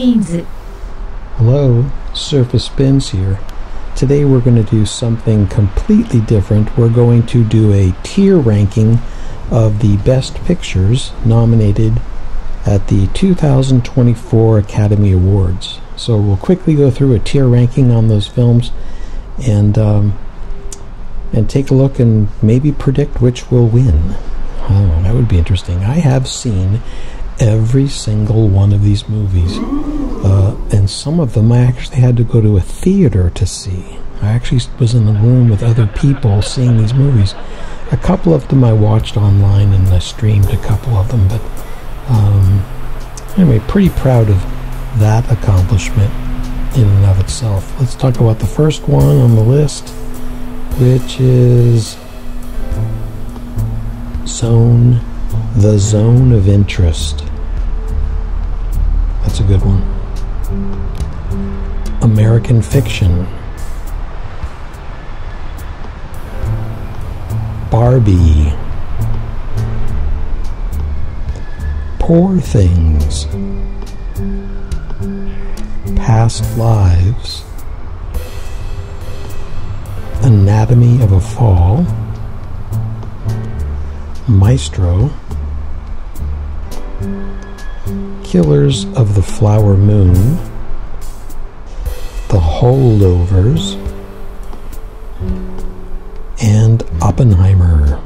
means it. Hello, Surface Spins here. Today we're going to do something completely different. We're going to do a tier ranking of the best pictures nominated at the 2024 Academy Awards. So we'll quickly go through a tier ranking on those films and take a look and maybe predict which will win. Oh, that would be interesting. I have seen every single one of these movies, and some of them I actually had to go to a theater to see. I actually was in the room with other people seeing these movies. A couple of them I watched online and I streamed a couple of them, but anyway, pretty proud of that accomplishment in and of itself. Let's talk about the first one on the list, which is The Zone of Interest. That's a good one. American Fiction. Barbie. Poor Things. Past Lives. Anatomy of a Fall. Maestro. Killers of the Flower Moon. The Holdovers. And Oppenheimer.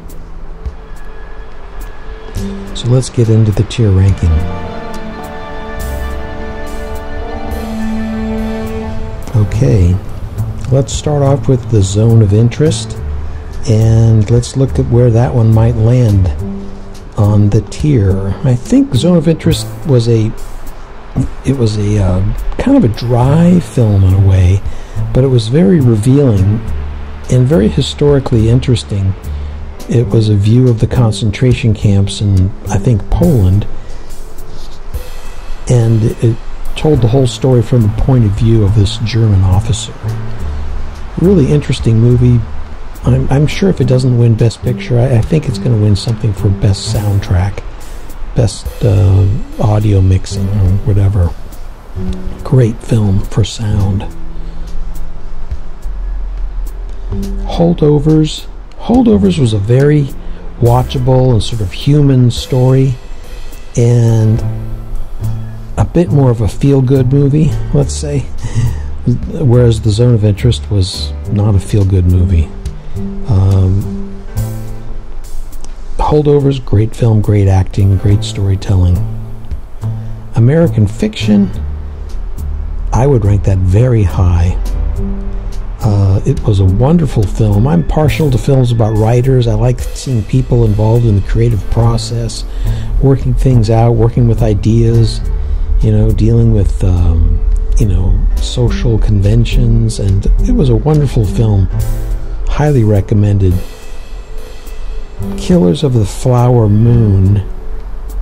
So let's get into the tier ranking. Okay, let's start off with The Zone of Interest, and let's look at where that one might land on the tier. I think Zone of Interest was a kind of a dry film in a way, but it was very revealing and very historically interesting. It was a view of the concentration camps in, I think, Poland, and it told the whole story from the point of view of this German officer. Really interesting movie. I'm sure if it doesn't win Best Picture, I think it's going to win something for Best Soundtrack, Best Audio Mixing, or whatever. Great film for sound. Holdovers. Holdovers was a very watchable and sort of human story, and a bit more of a feel-good movie, let's say, whereas The Zone of Interest was not a feel-good movie. Holdovers, great film, great acting, great storytelling. American Fiction, I would rank that very high. It was a wonderful film. I'm partial to films about writers. I like seeing people involved in the creative process, working things out, working with ideas, dealing with social conventions, and it was a wonderful film. Highly recommended. Killers of the Flower Moon.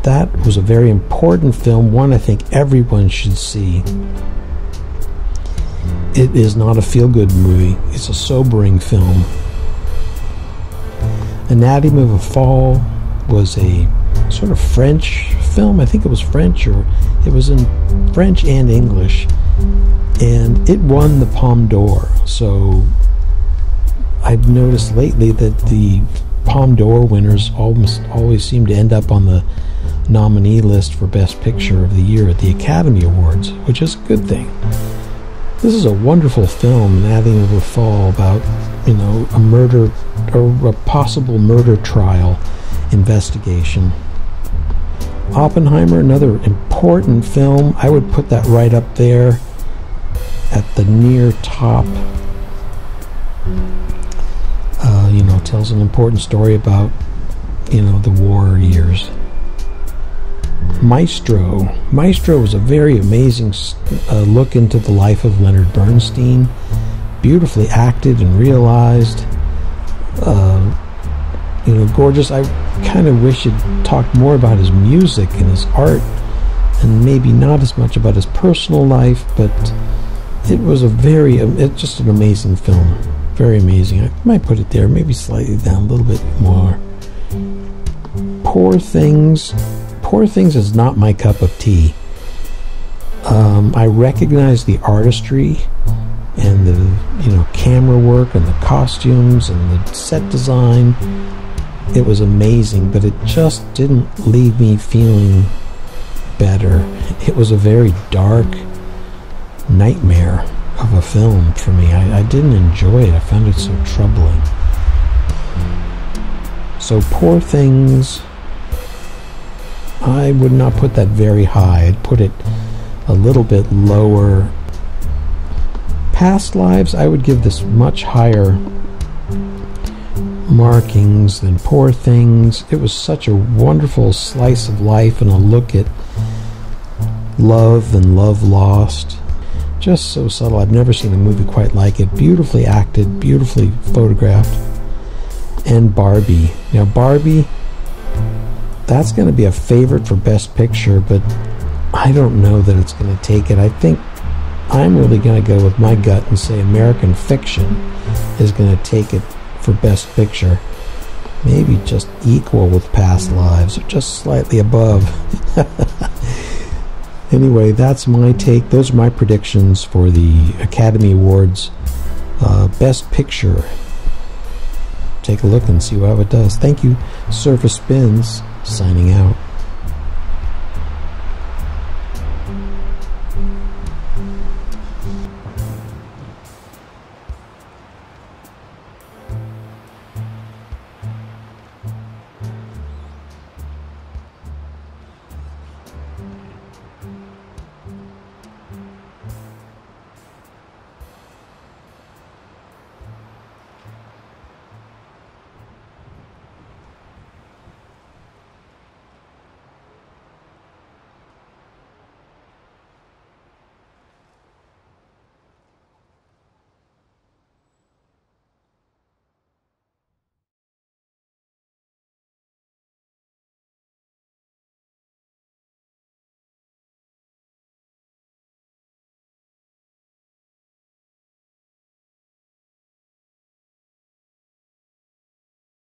That was a very important film, one I think everyone should see. It is not a feel-good movie. It's a sobering film. Anatomy of a Fall was a sort of French film. I think it was French, or it was in French and English, and it won the Palme d'Or. So I've noticed lately that the Palme d'Or winners almost always seem to end up on the nominee list for Best Picture of the Year at the Academy Awards, which is a good thing. This is a wonderful film, Anatomy of a Fall, about a murder, or a possible murder trial investigation. Oppenheimer, another important film. I would put that right up there at the near top. Tells an important story about the war years. Maestro was a very amazing look into the life of Leonard Bernstein. Beautifully acted and realized. Gorgeous. I kind of wish it talked more about his music and his art, and maybe not as much about his personal life, but it was it's just an amazing film. Very amazing. I might put it there, maybe slightly down a little bit more. Poor Things. Poor Things is not my cup of tea. I recognized the artistry and the camera work and the costumes and the set design. It was amazing, but it just didn't leave me feeling better. It was a very dark nightmare of a film for me. I didn't enjoy it. I found it so troubling. So Poor Things, I would not put that very high. I'd put it a little bit lower. Past Lives, I would give this much higher markings than Poor Things. It was such a wonderful slice of life and a look at love and love lost. Just so subtle. I've never seen a movie quite like it. Beautifully acted, beautifully photographed. And Barbie. Now Barbie, that's going to be a favorite for Best Picture, but I don't know that it's going to take it. I think I'm really going to go with my gut and say American Fiction is going to take it for Best Picture. Maybe just equal with Past Lives, or just slightly above. Anyway, that's my take. Those are my predictions for the Academy Awards Best Picture. Take a look and see how it does. Thank you. Surface Spins, signing out.